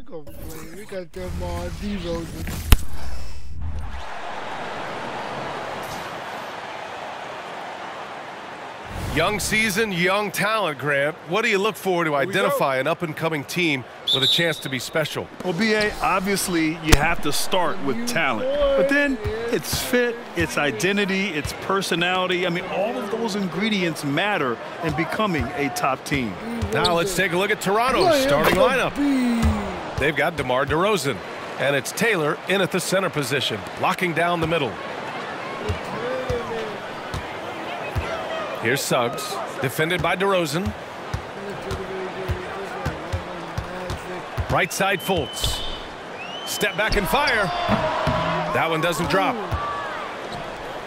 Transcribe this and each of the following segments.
gonna play. We got them D-Roses. Young season, young talent, Grant. What do you look for to identify an up-and-coming team with a chance to be special? Well, B.A., obviously you have to start with talent. But then it's fit, it's identity, it's personality. I mean, all of those ingredients matter in becoming a top team. Now let's take a look at Toronto's starting lineup. They've got DeMar DeRozan, and it's Taylor in at the center position, locking down the middle. Here's Suggs, defended by DeRozan. Right side Fultz. Step back and fire. That one doesn't drop.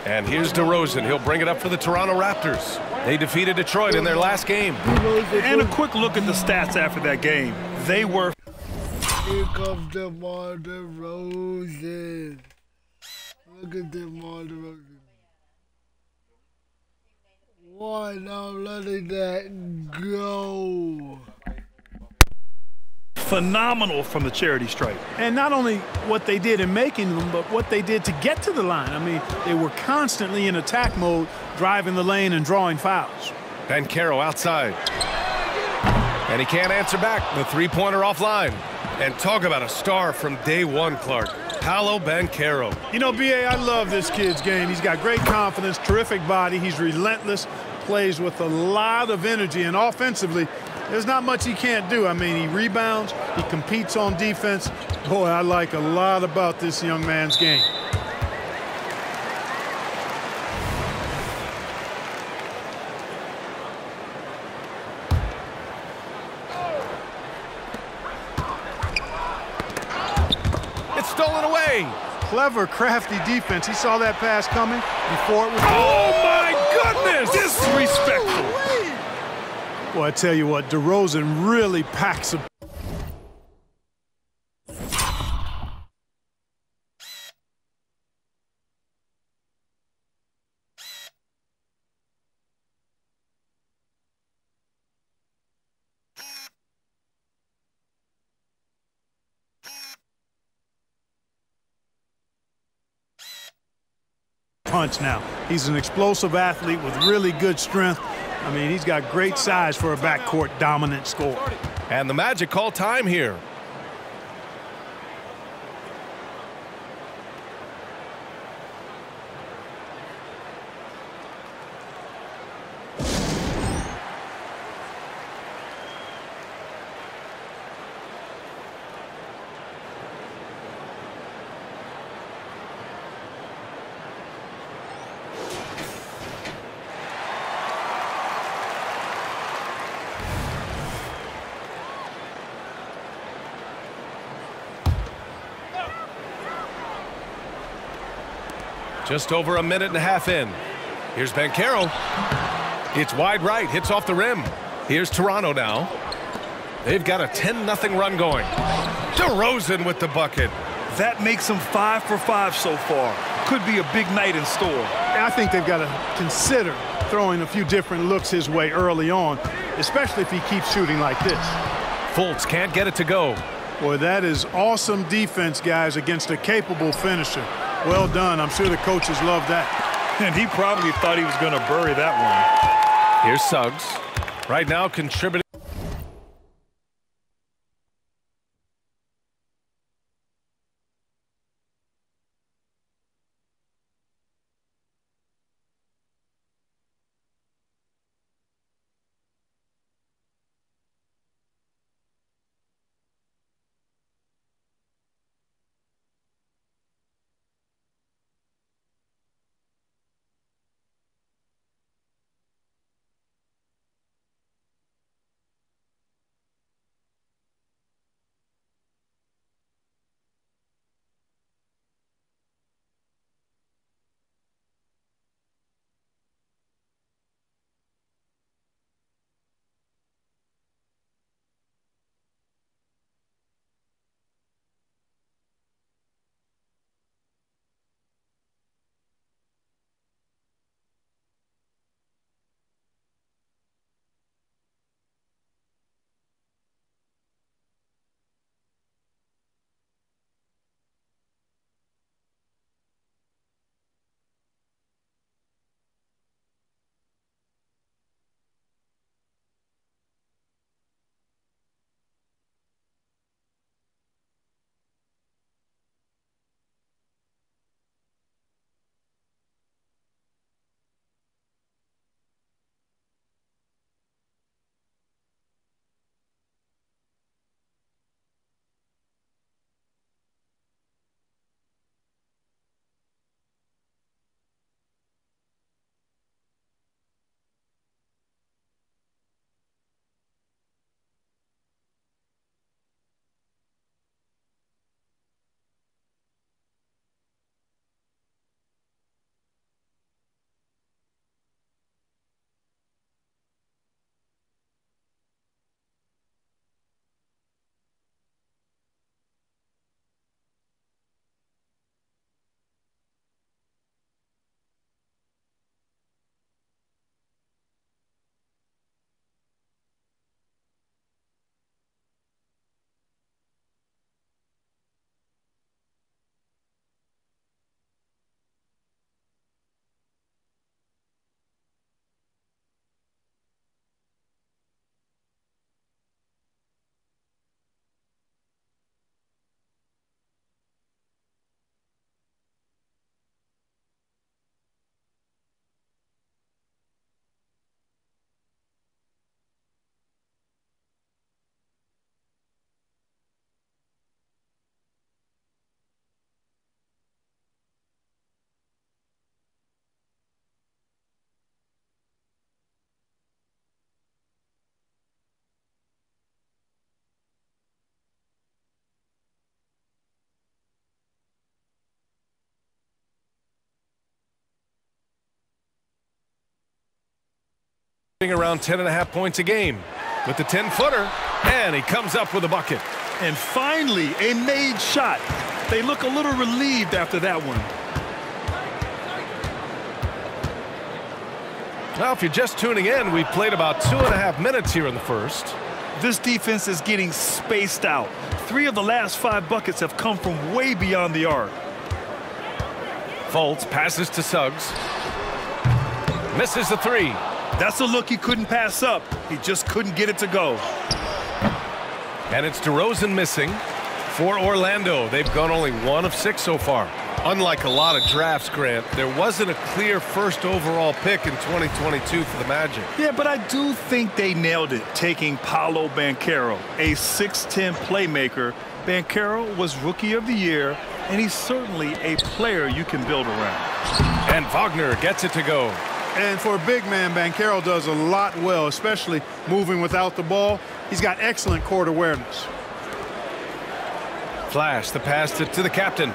And here's DeRozan. He'll bring it up for the Toronto Raptors. They defeated Detroit in their last game. And a quick look at the stats after that game. They were... Here comes DeMar DeRozan. Look at DeMar DeRozan. Why not letting that go? Phenomenal from the charity stripe. And not only what they did in making them, but what they did to get to the line. I mean, they were constantly in attack mode, driving the lane and drawing fouls. Banchero outside. And he can't answer back. The three-pointer offline. And talk about a star from day one, Clark. Paolo Banchero. You know, B.A., I love this kid's game. He's got great confidence, terrific body. He's relentless, plays with a lot of energy, and offensively, there's not much he can't do. I mean, he rebounds, he competes on defense. Boy, I like a lot about this young man's game. Stolen away. Clever, crafty defense. He saw that pass coming before it was... Oh, my goodness! Disrespectful. Well, I tell you what, DeRozan really packs a... punch now. He's an explosive athlete with really good strength. I mean, he's got great size for a backcourt dominant scorer. And the Magic call time here. Just over a minute and a half in. Here's Banchero. It's wide right, hits off the rim. Here's Toronto now. They've got a 10-0 run going. DeRozan with the bucket. That makes them 5 for 5 so far. Could be a big night in store. I think they've got to consider throwing a few different looks his way early on, especially if he keeps shooting like this. Fultz can't get it to go. Boy, that is awesome defense, guys, against a capable finisher. Well done. I'm sure the coaches love that. And he probably thought he was going to bury that one. Here's Suggs. Right now contributing. Around 10.5 points a game with the 10-footer, and he comes up with a bucket. And finally, a made shot. They look a little relieved after that one. Well, if you're just tuning in, we've played about 2.5 minutes here in the first. This defense is getting spaced out. 3 of the last 5 buckets have come from way beyond the arc. Fultz passes to Suggs. Misses the 3. That's a look he couldn't pass up. He just couldn't get it to go. And it's DeRozan missing for Orlando. They've gone only 1 of 6 so far. Unlike a lot of drafts, Grant, there wasn't a clear first overall pick in 2022 for the Magic. Yeah, but I do think they nailed it, taking Paolo Banchero, a 6'10 playmaker. Banchero was Rookie of the Year, and he's certainly a player you can build around. And Wagner gets it to go. And for a big man, Banchero does a lot well, especially moving without the ball. He's got excellent court awareness. Flash, the pass to the captain.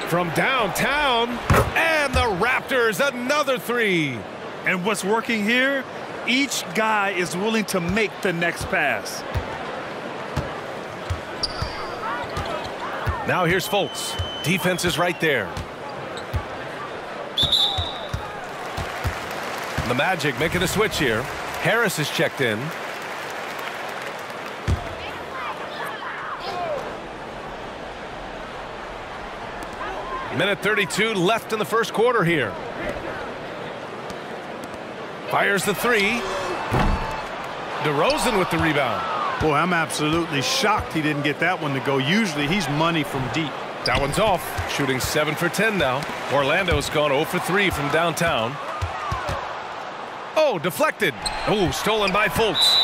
From downtown, and the Raptors, another 3. And what's working here? Each guy is willing to make the next pass. Now here's Fultz. Defense is right there. The Magic making a switch here. Harris is checked in. Minute 32 left in the first quarter here. Fires the 3. DeRozan with the rebound. Boy, I'm absolutely shocked he didn't get that one to go. Usually he's money from deep. That one's off. Shooting 7 for 10 now. Orlando's gone 0 for 3 from downtown. Oh, deflected. Oh, stolen by Fultz.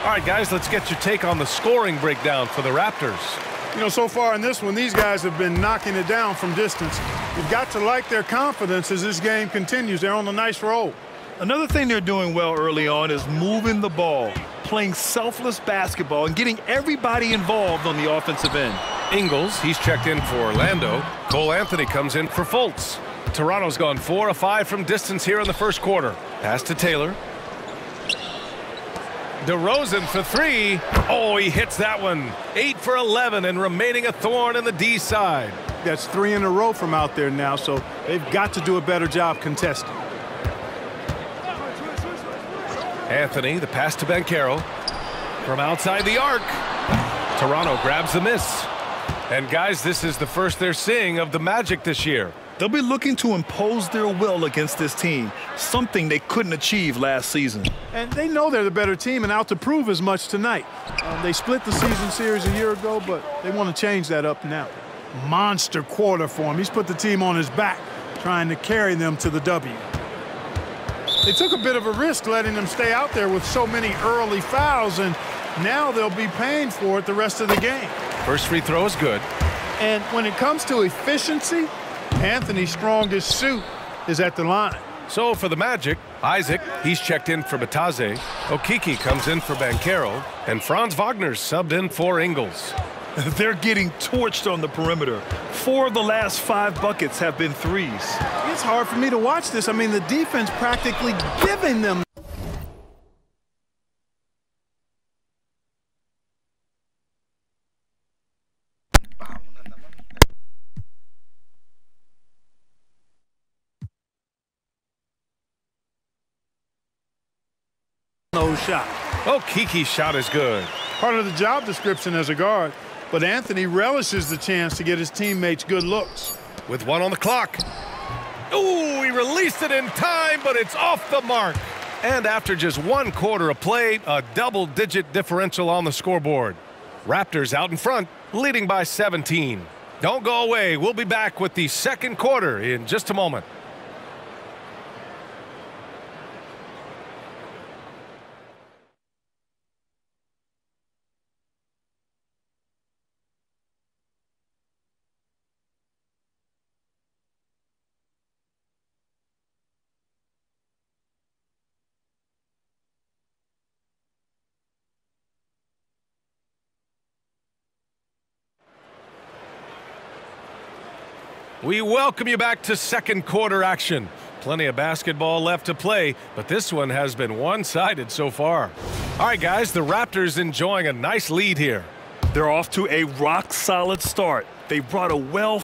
All right, guys, let's get your take on the scoring breakdown for the Raptors. You know, so far in this one, these guys have been knocking it down from distance. You've got to like their confidence as this game continues. They're on a nice roll. Another thing they're doing well early on is moving the ball, playing selfless basketball, and getting everybody involved on the offensive end. Ingles, he's checked in for Orlando. Cole Anthony comes in for Fultz. Toronto's gone 4 of 5 from distance here in the first quarter. Pass to Taylor. DeRozan for 3. Oh, he hits that one. 8 for 11 and remaining a thorn in the D side. That's 3 in a row from out there now, so they've got to do a better job contesting. Anthony, the pass to Banchero. From outside the arc. Toronto grabs the miss. And guys, this is the first they're seeing of the Magic this year. They'll be looking to impose their will against this team, something they couldn't achieve last season. And they know they're the better team and out to prove as much tonight. They split the season series a year ago, but they want to change that up now. Monster quarter for him. He's put the team on his back, trying to carry them to the W. They took a bit of a risk letting them stay out there with so many early fouls, and now they'll be paying for it the rest of the game. First free throw is good. And when it comes to efficiency, Anthony's strongest suit is at the line. So for the Magic, Isaac, he's checked in for Bataze. Okiki comes in for Banchero. And Franz Wagner's subbed in for Ingles. They're getting torched on the perimeter. 4 of the last 5 buckets have been threes. It's hard for me to watch this. I mean, the defense practically giving them. No shot. Oh, Kiki's shot is good. Part of the job description as a guard, but Anthony relishes the chance to get his teammates good looks. With 1 on the clock. Ooh, he released it in time, but it's off the mark. And after just 1 quarter of play, a double-digit differential on the scoreboard. Raptors out in front, leading by 17. Don't go away. We'll be back with the second quarter in just a moment. We welcome you back to second quarter action. Plenty of basketball left to play, but this one has been one-sided so far. All right, guys, the Raptors enjoying a nice lead here. They're off to a rock-solid start. They brought a well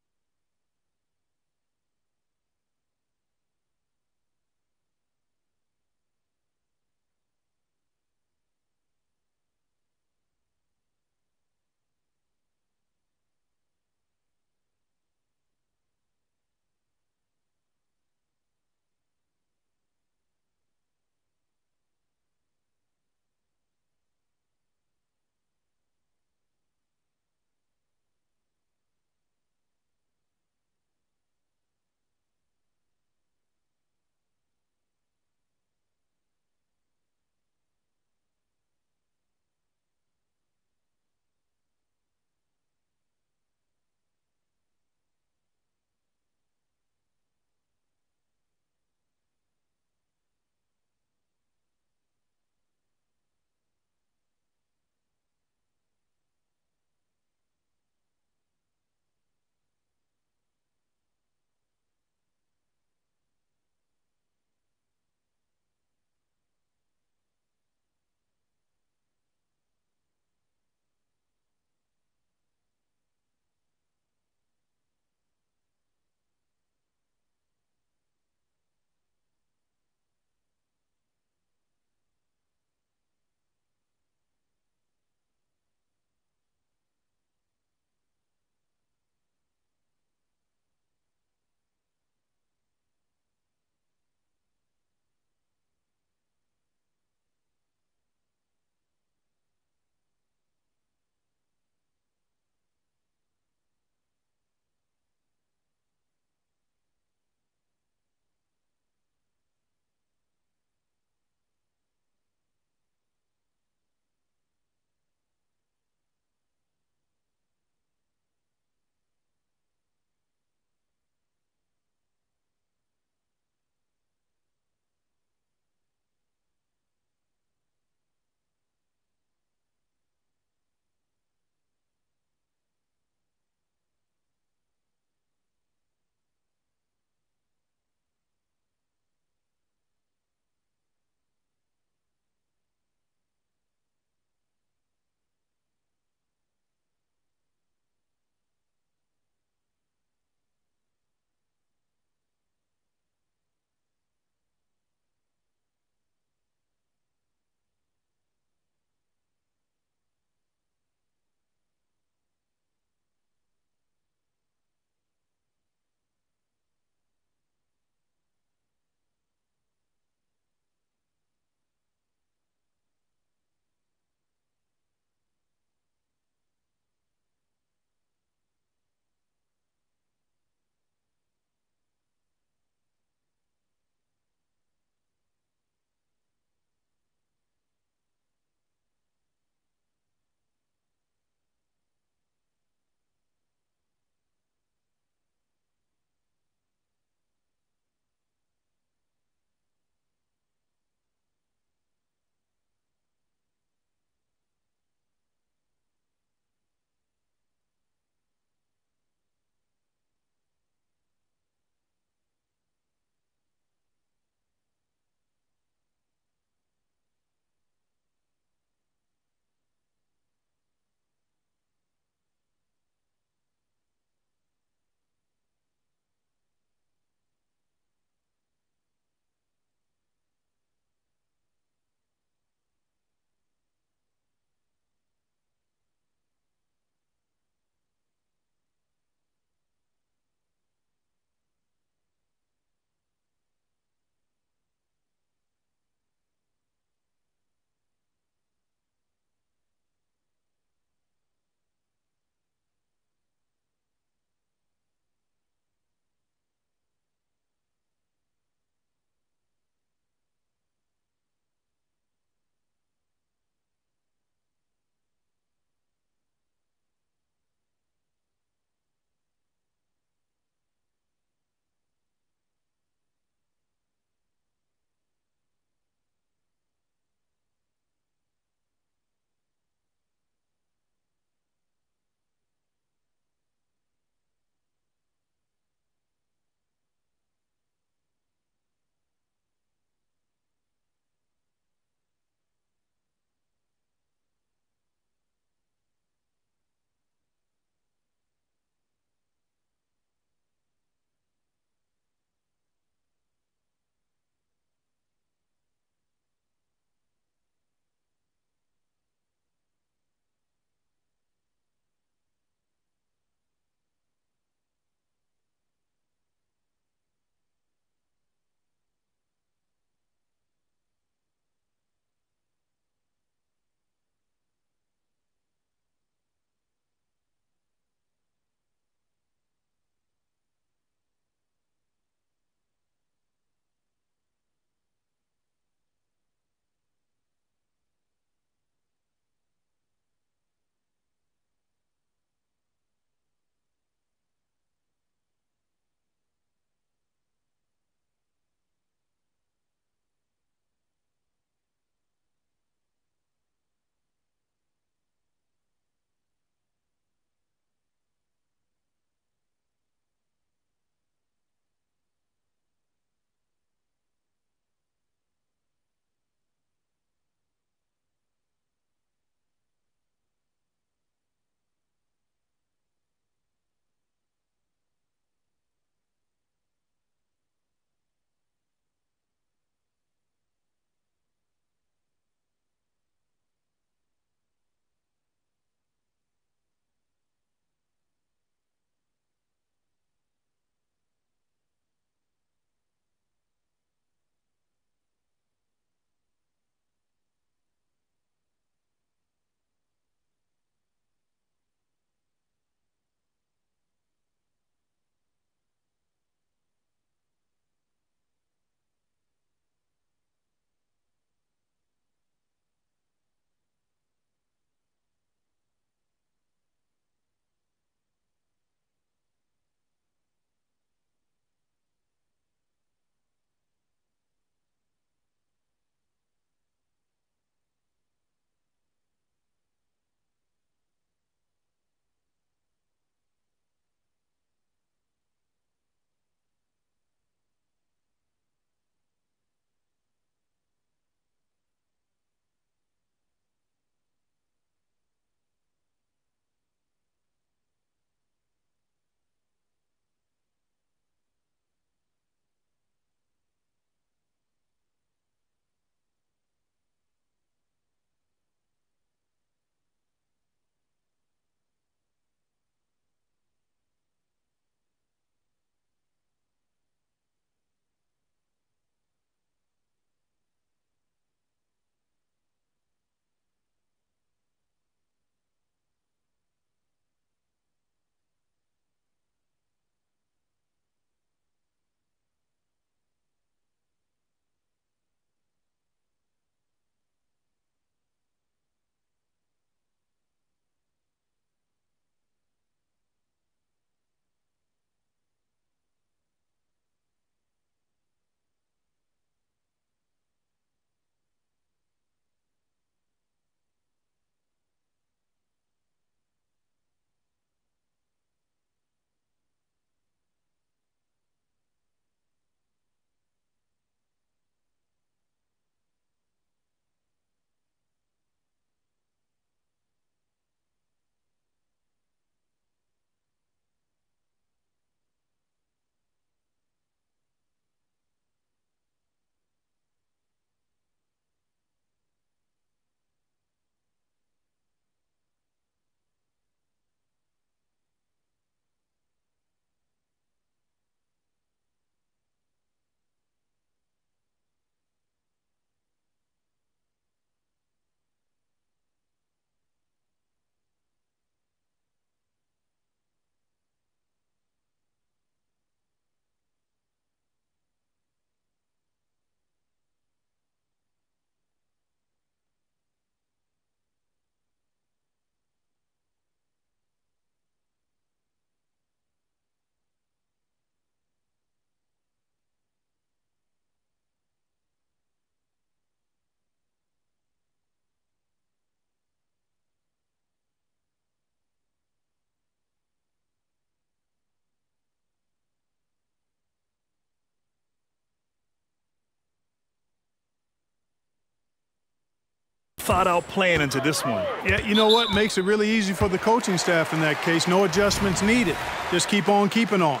thought-out plan into this one. Yeah, you know what? Makes it really easy for the coaching staff in that case. No adjustments needed. Just keep on keeping on.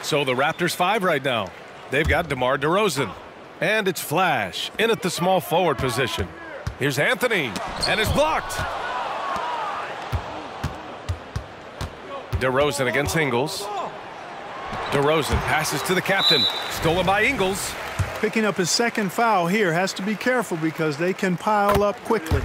So the Raptors 5 right now. They've got DeMar DeRozan. And it's Flash in at the small forward position. Here's Anthony, and it's blocked. DeRozan against Ingles. DeRozan passes to the captain. Stolen by Ingles. Picking up his second foul here. Has to be careful because they can pile up quickly.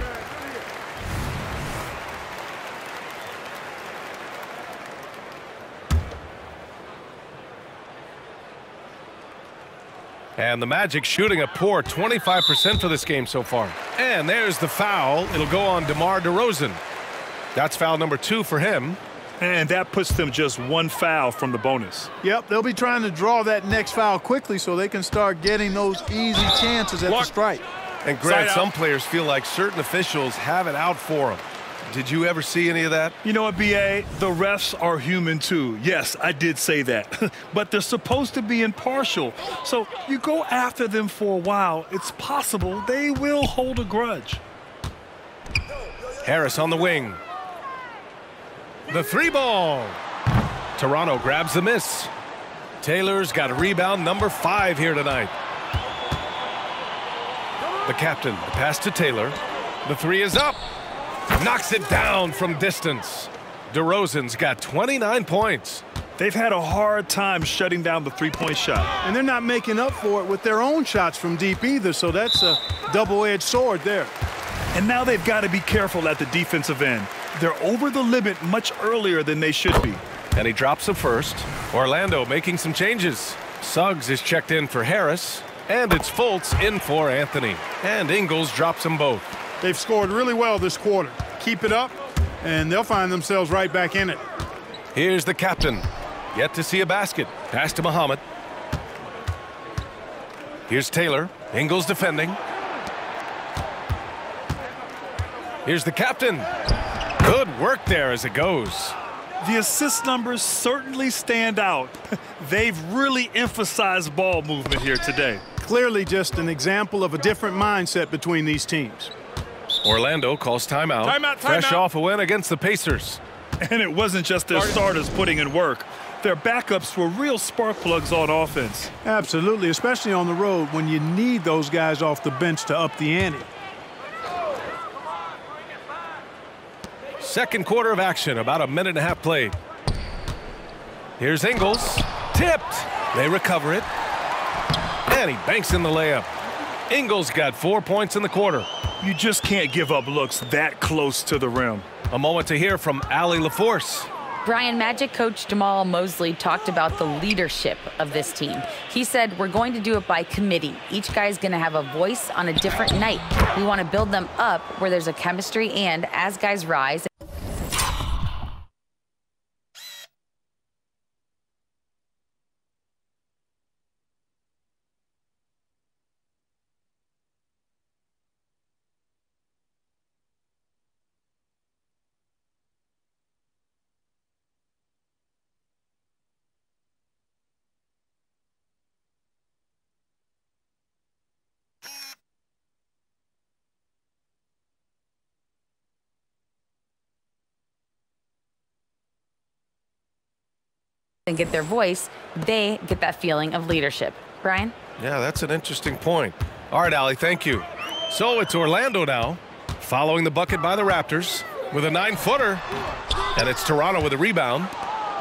And the Magic shooting a poor 25% for this game so far. And there's the foul. It'll go on DeMar DeRozan. That's foul number 2 for him. And that puts them just 1 foul from the bonus. Yep, they'll be trying to draw that next foul quickly so they can start getting those easy chances at the strike. And Grant, some players feel like certain officials have it out for them. Did you ever see any of that? You know what, B.A.? The refs are human, too. Yes, I did say that. But they're supposed to be impartial. So you go after them for a while, it's possible they will hold a grudge. Harris on the wing. The 3-ball. Toronto grabs the miss. Taylor's got a rebound number 5 here tonight. The captain, the pass to Taylor. The 3 is up. Knocks it down from distance. DeRozan's got 29 points. They've had a hard time shutting down the three-point shot. And they're not making up for it with their own shots from deep either, so that's a double-edged sword there. And now they've got to be careful at the defensive end. They're over the limit much earlier than they should be. And he drops the first. Orlando making some changes. Suggs is checked in for Harris. And it's Fultz in for Anthony. And Ingles drops them both. They've scored really well this quarter. Keep it up, and they'll find themselves right back in it. Here's the captain. Yet to see a basket. Pass to Muhammad. Here's Taylor. Ingles defending. Here's the captain. Good work there as it goes. The assist numbers certainly stand out. They've really emphasized ball movement here today. Clearly just an example of a different mindset between these teams. Orlando calls timeout. Fresh off a win against the Pacers. And it wasn't just their starters putting in work. Their backups were real spark plugs on offense. Absolutely, especially on the road when you need those guys off the bench to up the ante. Second quarter of action, about a minute and a half played. Here's Ingles. Tipped. They recover it. And he banks in the layup. Ingles got 4 points in the quarter. You just can't give up looks that close to the rim. A moment to hear from Allie LaForce. Brian, Magic coach Jamal Mosley talked about the leadership of this team. He said, we're going to do it by committee. Each guy's going to have a voice on a different night. We want to build them up where there's a chemistry, and as guys rise and get their voice, they get that feeling of leadership. Brian? Yeah, that's an interesting point. All right, Allie, thank you. So it's Orlando now, following the bucket by the Raptors with a 9-footer. And it's Toronto with a rebound.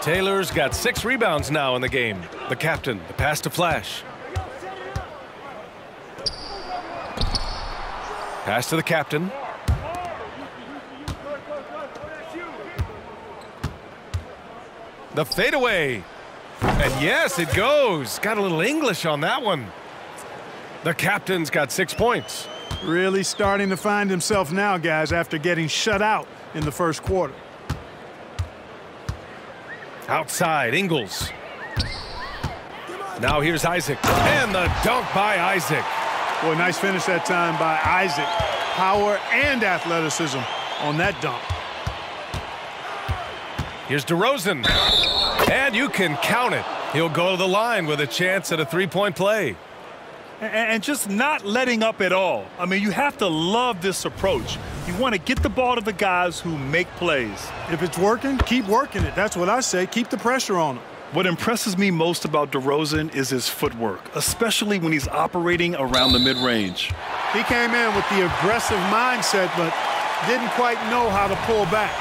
Taylor's got 6 rebounds now in the game. The captain, the pass to Flash. Pass to the captain. The fadeaway. And yes, it goes. Got a little English on that one. The captain's got 6 points. Really starting to find himself now, guys, after getting shut out in the first quarter. Outside, Ingles. Now here's Isaac. And the dunk by Isaac. Boy, nice finish that time by Isaac. Power and athleticism on that dunk. Here's DeRozan. And you can count it. He'll go to the line with a chance at a 3-point play. and just not letting up at all. I mean, you have to love this approach. You want to get the ball to the guys who make plays. If it's working, keep working it. That's what I say. Keep the pressure on him. What impresses me most about DeRozan is his footwork, especially when he's operating around the mid-range. He came in with the aggressive mindset, but didn't quite know how to pull back.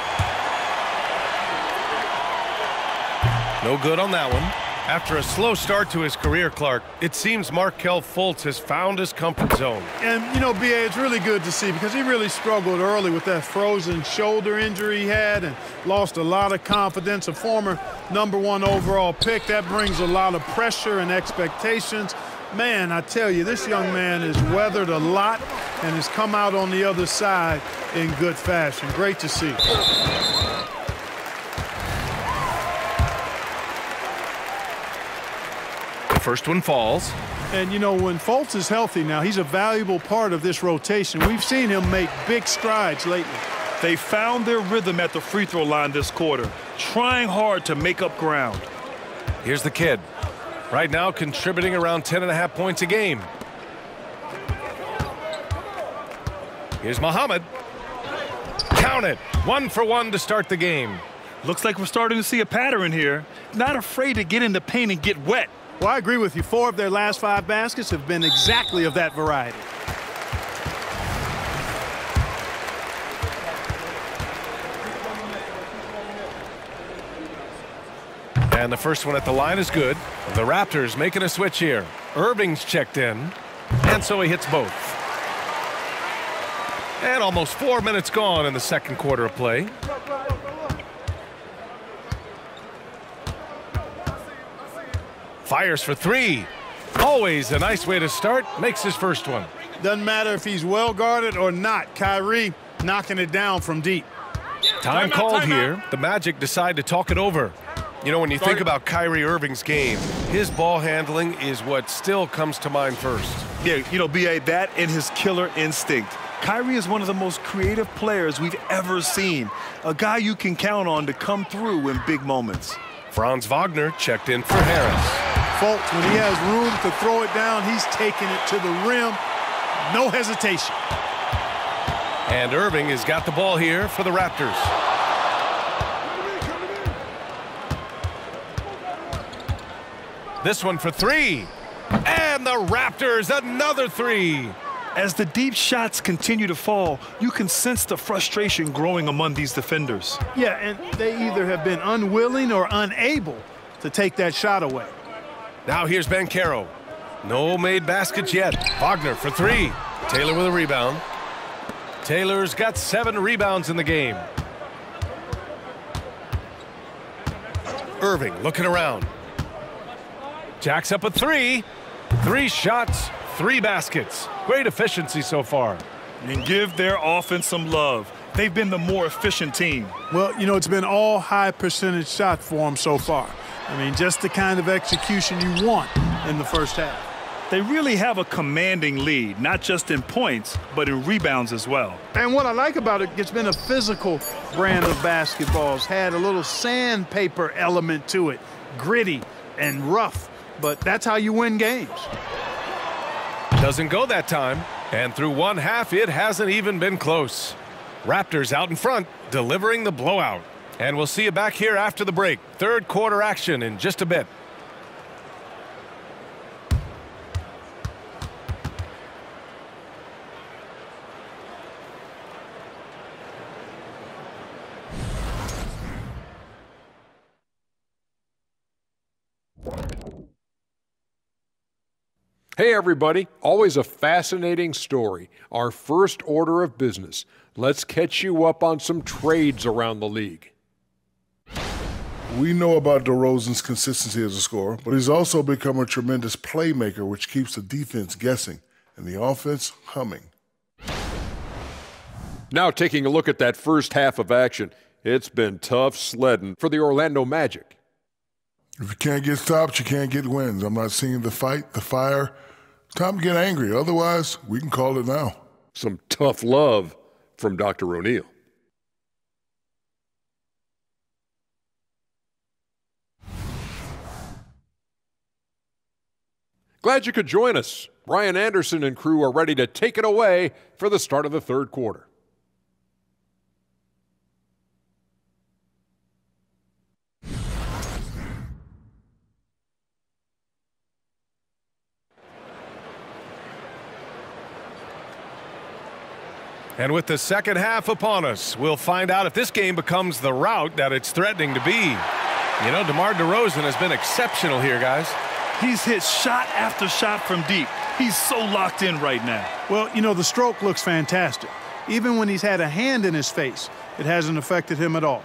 No good on that one. After a slow start to his career, Clark, it seems Markelle Fultz has found his comfort zone. And, you know, B.A., it's really good to see because he really struggled early with that frozen shoulder injury he had and lost a lot of confidence. A former #1 overall pick, that brings a lot of pressure and expectations. Man, I tell you, this young man has weathered a lot and has come out on the other side in good fashion. Great to see. First one falls. And, you know, when Fultz is healthy now, he's a valuable part of this rotation. We've seen him make big strides lately. They found their rhythm at the free throw line this quarter, trying hard to make up ground. Here's the kid. Right now contributing around 10.5 points a game. Here's Muhammad. Count it. 1 for 1 to start the game. Looks like we're starting to see a pattern here. Not afraid to get in the paint and get wet. Well, I agree with you. 4 of their last 5 baskets have been exactly of that variety. And the first one at the line is good. The Raptors making a switch here. Irving's checked in, and so he hits both. And almost 4 minutes gone in the second quarter of play. Fires for 3. Always a nice way to start. Makes his first one. Doesn't matter if he's well guarded or not. Kyrie knocking it down from deep. Time called here. The Magic decide to talk it over. You know, when you think about Kyrie Irving's game, his ball handling is what still comes to mind first. Yeah, you know, B.A., that and his killer instinct. Kyrie is one of the most creative players we've ever seen. A guy you can count on to come through in big moments. Franz Wagner checked in for Harris. Fultz, when he has room to throw it down, he's taking it to the rim. No hesitation. And Irving has got the ball here for the Raptors. This one for 3. And the Raptors, another 3. As the deep shots continue to fall, you can sense the frustration growing among these defenders. Yeah, and they either have been unwilling or unable to take that shot away. Now here's Banchero. No made baskets yet. Wagner for 3. Taylor with a rebound. Taylor's got 7 rebounds in the game. Irving looking around. Jacks up a 3. 3 shots, 3 baskets. Great efficiency so far. And give their offense some love. They've been the more efficient team. Well, you know, it's been all high percentage shot for them so far. I mean, just the kind of execution you want in the first half. They really have a commanding lead, not just in points, but in rebounds as well. And what I like about it, it's been a physical brand of basketball. It's had a little sandpaper element to it, gritty and rough, but that's how you win games. Doesn't go that time, and through one half, it hasn't even been close. Raptors out in front, delivering the blowout. And we'll see you back here after the break. Third quarter action in just a bit. Hey everybody, always a fascinating story. Our first order of business. Let's catch you up on some trades around the league. We know about DeRozan's consistency as a scorer, but he's also become a tremendous playmaker, which keeps the defense guessing and the offense humming. Now taking a look at that first half of action, it's been tough sledding for the Orlando Magic. If you can't get stops, you can't get wins. I'm not seeing the fight, the fire. Time to get angry. Otherwise, we can call it now. Some tough love from Dr. O'Neal. Glad you could join us. Brian Anderson and crew are ready to take it away for the start of the third quarter. And with the second half upon us, we'll find out if this game becomes the rout that it's threatening to be. You know, DeMar DeRozan has been exceptional here, guys. He's hit shot after shot from deep. He's so locked in right now. Well, you know, the stroke looks fantastic. Even when he's had a hand in his face, it hasn't affected him at all.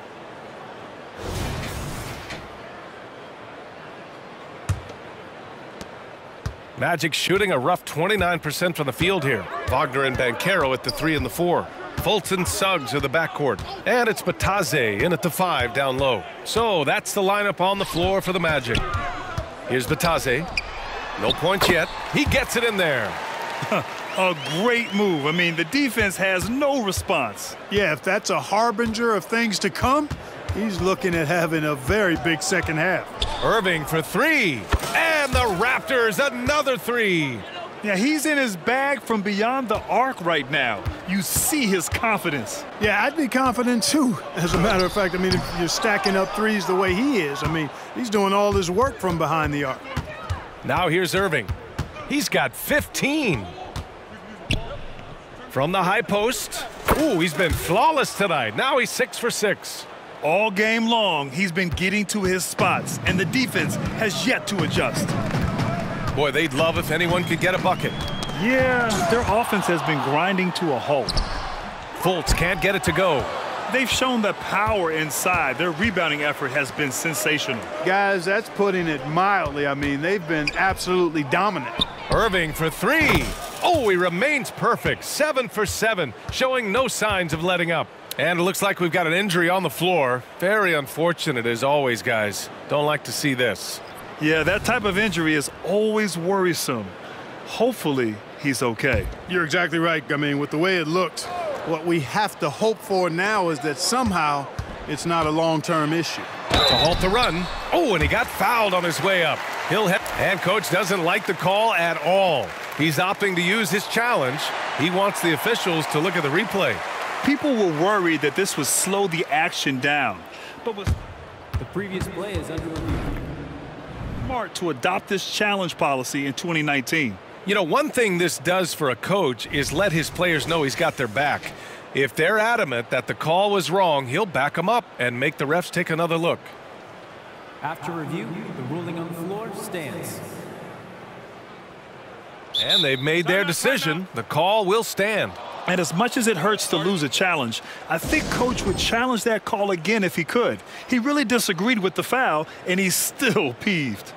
Magic shooting a rough 29% from the field here. Wagner and Banchero at the 3 and the 4. Fultz and Suggs are the backcourt. And it's Batadze in at the 5 down low. So that's the lineup on the floor for the Magic. Here's Batadze. No points yet. He gets it in there. A great move. I mean, the defense has no response. Yeah, if that's a harbinger of things to come, he's looking at having a very big second half. Irving for 3. And the Raptors another 3. Yeah, he's in his bag from beyond the arc right now. You see his confidence. Yeah, I'd be confident too. As a matter of fact, I mean, if you're stacking up threes the way he is, I mean, he's doing all his work from behind the arc. Now here's Irving. He's got 15. From the high post. Ooh, he's been flawless tonight. Now he's 6 for 6. All game long, he's been getting to his spots, and the defense has yet to adjust. Boy, they'd love if anyone could get a bucket. Yeah, their offense has been grinding to a halt. Fultz can't get it to go. They've shown the power inside. Their rebounding effort has been sensational. Guys, that's putting it mildly. I mean, they've been absolutely dominant. Irving for 3. Oh, he remains perfect. 7 for 7, showing no signs of letting up. And it looks like we've got an injury on the floor. Very unfortunate as always, guys. Don't like to see this. Yeah, that type of injury is always worrisome. Hopefully, he's okay. You're exactly right. I mean, with the way it looked, what we have to hope for now is that somehow it's not a long-term issue. To halt the run. Oh, and he got fouled on his way up. And coach doesn't like the call at all. He's opting to use his challenge. He wants the officials to look at the replay. People were worried that this would slow the action down. But with the previous play is under review. Smart to adopt this challenge policy in 2019. You know, one thing this does for a coach is let his players know he's got their back. If they're adamant that the call was wrong, he'll back them up and make the refs take another look. After review, the ruling on the floor stands. And they've made their decision. The call will stand. And as much as it hurts to lose a challenge, I think Coach would challenge that call again if he could. He really disagreed with the foul, and he's still peeved.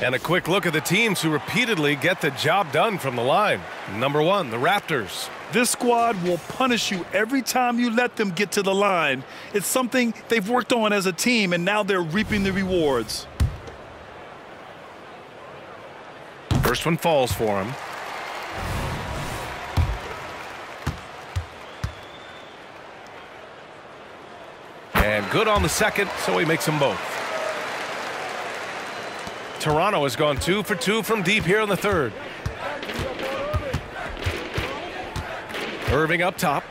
And a quick look at the teams who repeatedly get the job done from the line. Number 1, the Raptors. This squad will punish you every time you let them get to the line. It's something they've worked on as a team, and now they're reaping the rewards. First one falls for him. And good on the second, so he makes them both. Toronto has gone 2 for 2 from deep here in the third. Irving up top.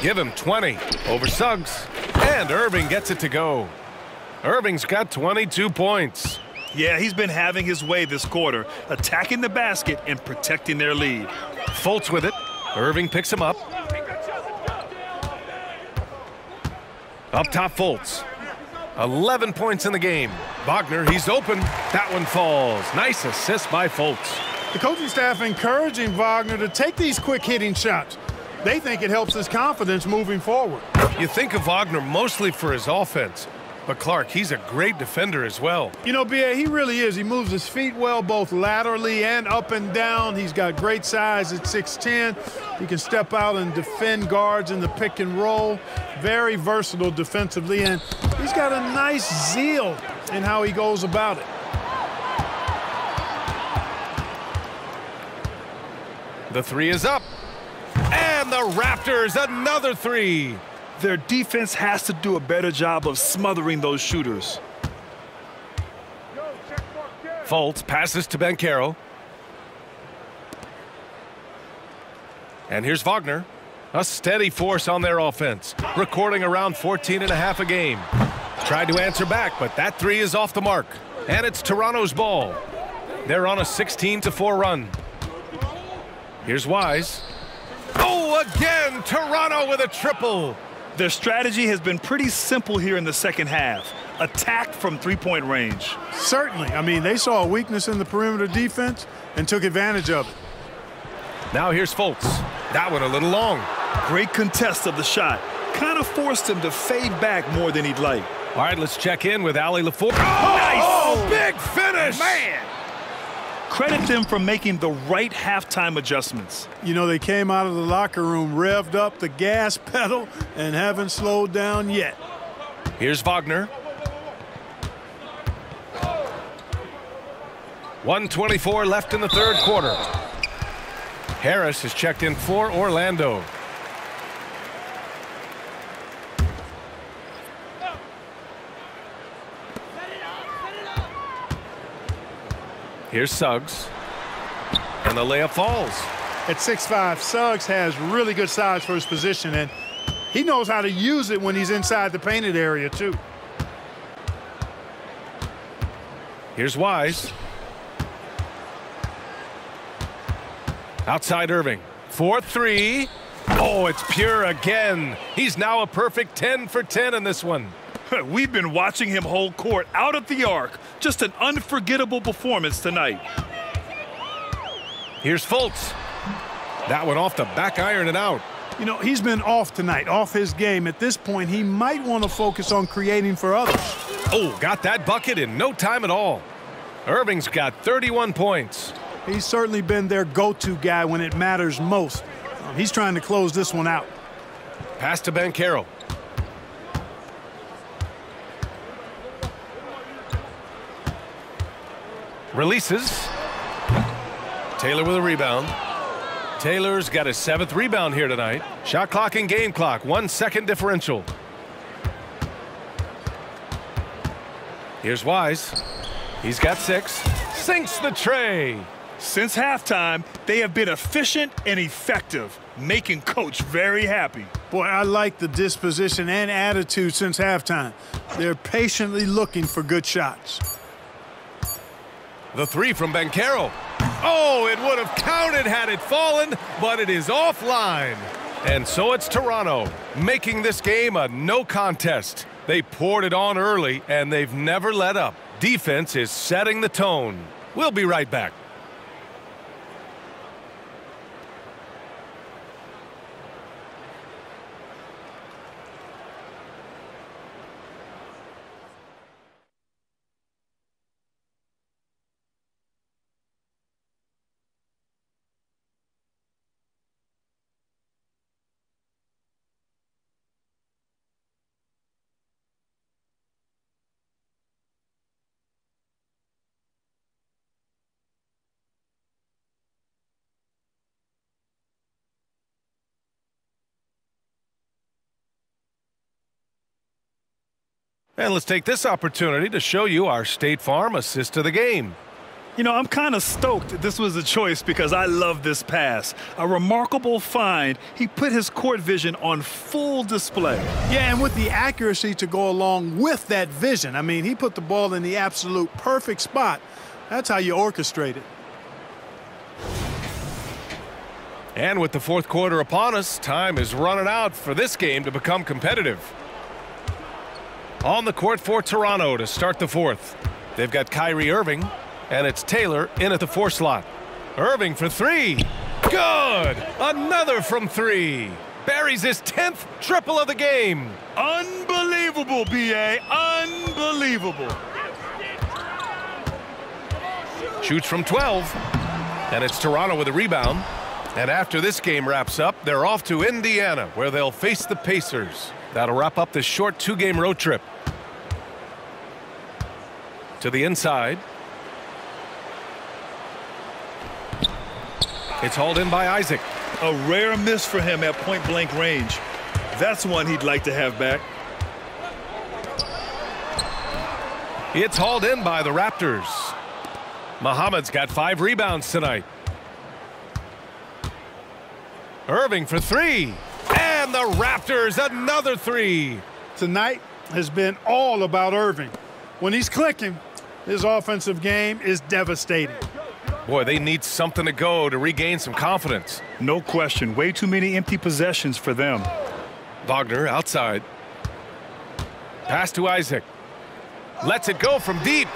Give him 20 over Suggs. And Irving gets it to go. Irving's got 22 points. Yeah, he's been having his way this quarter, attacking the basket and protecting their lead. Fultz with it. Irving picks him up. Up top, Fultz. 11 points in the game. Wagner, he's open. That one falls. Nice assist by Fultz. The coaching staff encouraging Wagner to take these quick hitting shots. They think it helps his confidence moving forward. You think of Wagner mostly for his offense, but Clark, he's a great defender as well. You know, B.A., he really is. He moves his feet well, both laterally and up and down. He's got great size at 6'10". He can step out and defend guards in the pick and roll. Very versatile defensively, and he's got a nice zeal in how he goes about it. The three is up. And the Raptors, another three. Their defense has to do a better job of smothering those shooters. Fultz passes to Banchero. And here's Wagner. A steady force on their offense, recording around 14.5 a game. Tried to answer back, but that three is off the mark. And it's Toronto's ball. They're on a 16-4 run. Here's Wise. Oh, again, Toronto with a triple. Their strategy has been pretty simple here in the second half. Attack from three-point range. Certainly. I mean, they saw a weakness in the perimeter defense and took advantage of it. Now here's Fultz. That one a little long. Great contest of the shot. Kind of forced him to fade back more than he'd like. All right, let's check in with Ali LaFour. Oh, nice! Oh, big finish! Man! Credit them for making the right halftime adjustments. You know, they came out of the locker room, revved up the gas pedal, and haven't slowed down yet. Here's Wagner. 1:24 left in the third quarter. Harris has checked in for Orlando. Here's Suggs. And the layup falls. At 6'5", Suggs has really good size for his position, and he knows how to use it when he's inside the painted area, too. Here's Wise. Outside Irving. 4-3. Oh, it's pure again. He's now a perfect 10 for 10 in this one. We've been watching him hold court out at the arc. Just an unforgettable performance tonight. Here's Fultz. That one off the back iron and out. You know, he's been off tonight, off his game. At this point, he might want to focus on creating for others. Oh, got that bucket in no time at all. Irving's got 31 points. He's certainly been their go-to guy when it matters most. He's trying to close this one out. Pass to Banchero. Releases. Taylor with a rebound. Taylor's got his 7th rebound here tonight. Shot clock and game clock, 1 second differential. Here's Wise. He's got 6. Sinks the tray. Since halftime, they have been efficient and effective, making Coach very happy. Boy, I like the disposition and attitude since halftime. They're patiently looking for good shots. The three from Banchero. Oh, it would have counted had it fallen, but it is offline. And so it's Toronto, making this game a no contest. They poured it on early, and they've never let up. Defense is setting the tone. We'll be right back. And let's take this opportunity to show you our State Farm assist to the game. You know, I'm kind of stoked this was a choice because I love this pass. A remarkable find. He put his court vision on full display. Yeah, and with the accuracy to go along with that vision. I mean, he put the ball in the absolute perfect spot. That's how you orchestrate it. And with the fourth quarter upon us, time is running out for this game to become competitive. On the court for Toronto to start the fourth. They've got Kyrie Irving, and it's Taylor in at the 4 slot. Irving for 3. Good! Another from 3. Buries his 10th triple of the game. Unbelievable, B.A. Unbelievable. Shoots from 12. And it's Toronto with a rebound. And after this game wraps up, they're off to Indiana, where they'll face the Pacers. That'll wrap up this short 2-game road trip. To the inside. It's hauled in by Isaac. A rare miss for him at point-blank range. That's one he'd like to have back. It's hauled in by the Raptors. Muhammad's got 5 rebounds tonight. Irving for 3. And the Raptors, another 3. Tonight has been all about Irving. When he's clicking, his offensive game is devastating. Boy, they need something to go to regain some confidence. No question. Way too many empty possessions for them. Wagner outside. Pass to Isaac. Lets it go from deep.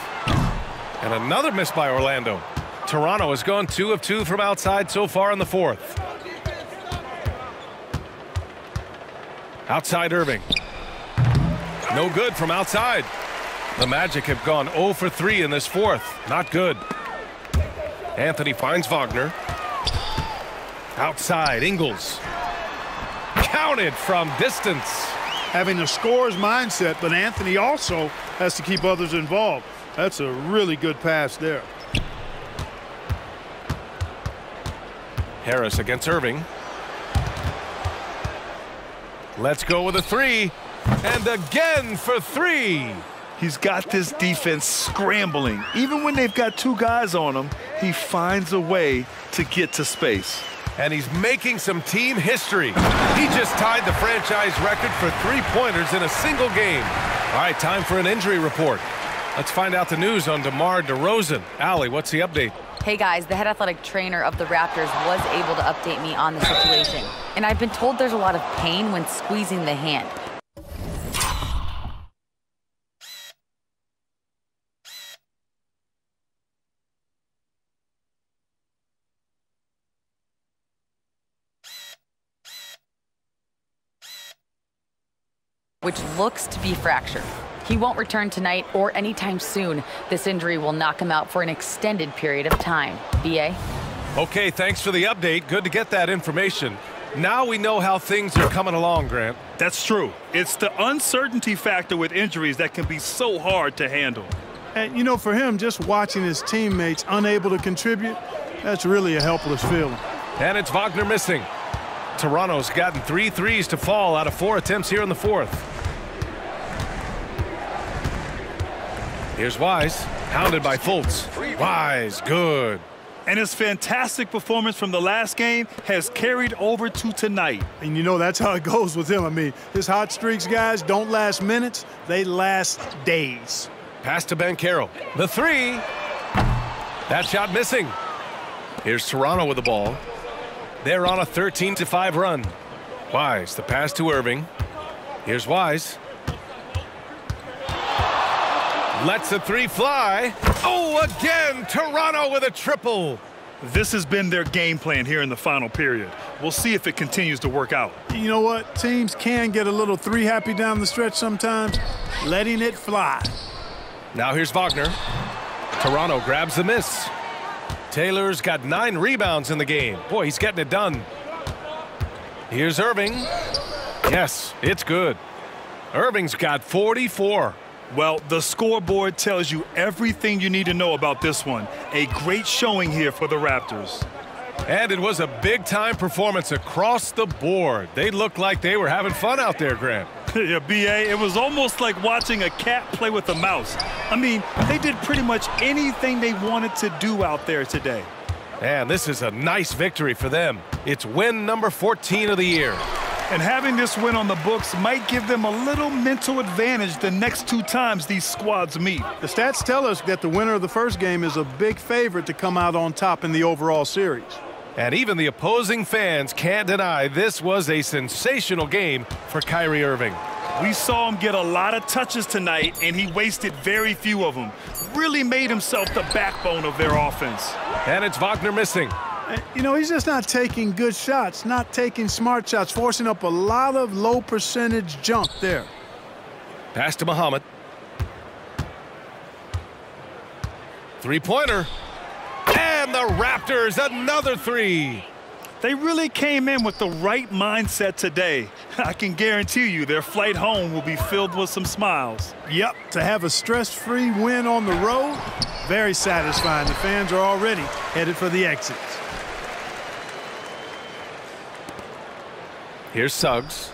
And another miss by Orlando. Toronto has gone 2 of 2 from outside so far in the 4th. Outside Irving. No good from outside. The Magic have gone 0 for 3 in this 4th. Not good. Anthony finds Wagner. Outside, Ingles. Counted from distance. Having a scorer's mindset, but Anthony also has to keep others involved. That's a really good pass there. Harris against Irving. Let's go with a 3. And again for 3. He's got this defense scrambling. Even when they've got 2 guys on him, he finds a way to get to space. And he's making some team history. He just tied the franchise record for 3-pointers in a single game. All right, time for an injury report. Let's find out the news on DeMar DeRozan. Allie, what's the update? Hey guys, the head athletic trainer of the Raptors was able to update me on the situation. And I've been told there's a lot of pain when squeezing the hand. Which looks to be fractured. He won't return tonight or anytime soon. This injury will knock him out for an extended period of time. B.A.? Okay, thanks for the update. Good to get that information. Now we know how things are coming along, Grant. That's true. It's the uncertainty factor with injuries that can be so hard to handle. And, you know, for him, just watching his teammates unable to contribute, that's really a helpless feeling. And it's Wagner missing. Toronto's gotten 3 threes to fall out of 4 attempts here in the 4th. Here's Wise, hounded by Fultz. Wise, good. And his fantastic performance from the last game has carried over to tonight. And you know, that's how it goes with him. I mean, his hot streaks, guys, don't last minutes. They last days. Pass to Banchero. The 3. That shot missing. Here's Toronto with the ball. They're on a 13-5 run. Wise, the pass to Irving. Here's Wise. Lets the 3 fly. Oh, again, Toronto with a triple. This has been their game plan here in the final period. We'll see if it continues to work out. You know what? Teams can get a little 3 happy down the stretch sometimes, letting it fly. Now here's Wagner. Toronto grabs the miss. Taylor's got 9 rebounds in the game. Boy, he's getting it done. Here's Irving. Yes, it's good. Irving's got 44. Well, the scoreboard tells you everything you need to know about this one. A great showing here for the Raptors. And it was a big-time performance across the board. They looked like they were having fun out there, Grant. Yeah, B.A., it was almost like watching a cat play with a mouse. I mean, they did pretty much anything they wanted to do out there today. And this is a nice victory for them. It's win number 14 of the year. And having this win on the books might give them a little mental advantage the next 2 times these squads meet. The stats tell us that the winner of the first game is a big favorite to come out on top in the overall series. And even the opposing fans can't deny this was a sensational game for Kyrie Irving. We saw him get a lot of touches tonight, and he wasted very few of them. Really made himself the backbone of their offense. And it's Wagner missing. You know, he's just not taking good shots, not taking smart shots, forcing up a lot of low percentage junk there. Pass to Muhammad. 3-pointer. And the Raptors, another 3. They really came in with the right mindset today. I can guarantee you their flight home will be filled with some smiles. Yep, to have a stress-free win on the road, very satisfying. The fans are already headed for the exits. Here's Suggs.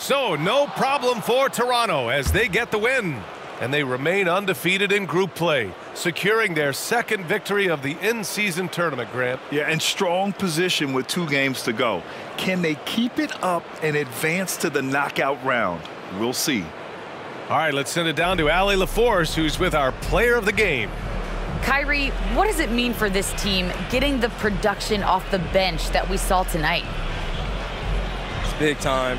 So no problem for Toronto as they get the win. And they remain undefeated in group play, securing their second victory of the in-season tournament, Grant. Yeah, and strong position with 2 games to go. Can they keep it up and advance to the knockout round? We'll see. All right, let's send it down to Allie LaForce, who's with our player of the game. Kyrie, what does it mean for this team getting the production off the bench that we saw tonight? It's big time.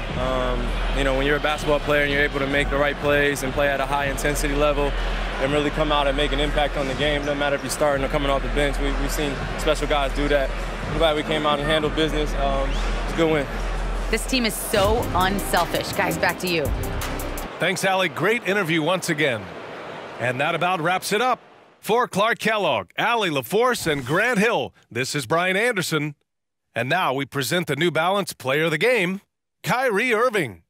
When you're a basketball player and you're able to make the right plays and play at a high intensity level and really come out and make an impact on the game, no matter if you're starting or coming off the bench, we've seen special guys do that. I'm glad we came out and handled business. It's a good win. This team is so unselfish. Guys, back to you. Thanks, Allie. Great interview once again. And that about wraps it up. For Clark Kellogg, Allie LaForce, and Grant Hill, this is Brian Anderson. And now we present the New Balance Player of the Game, Kyrie Irving.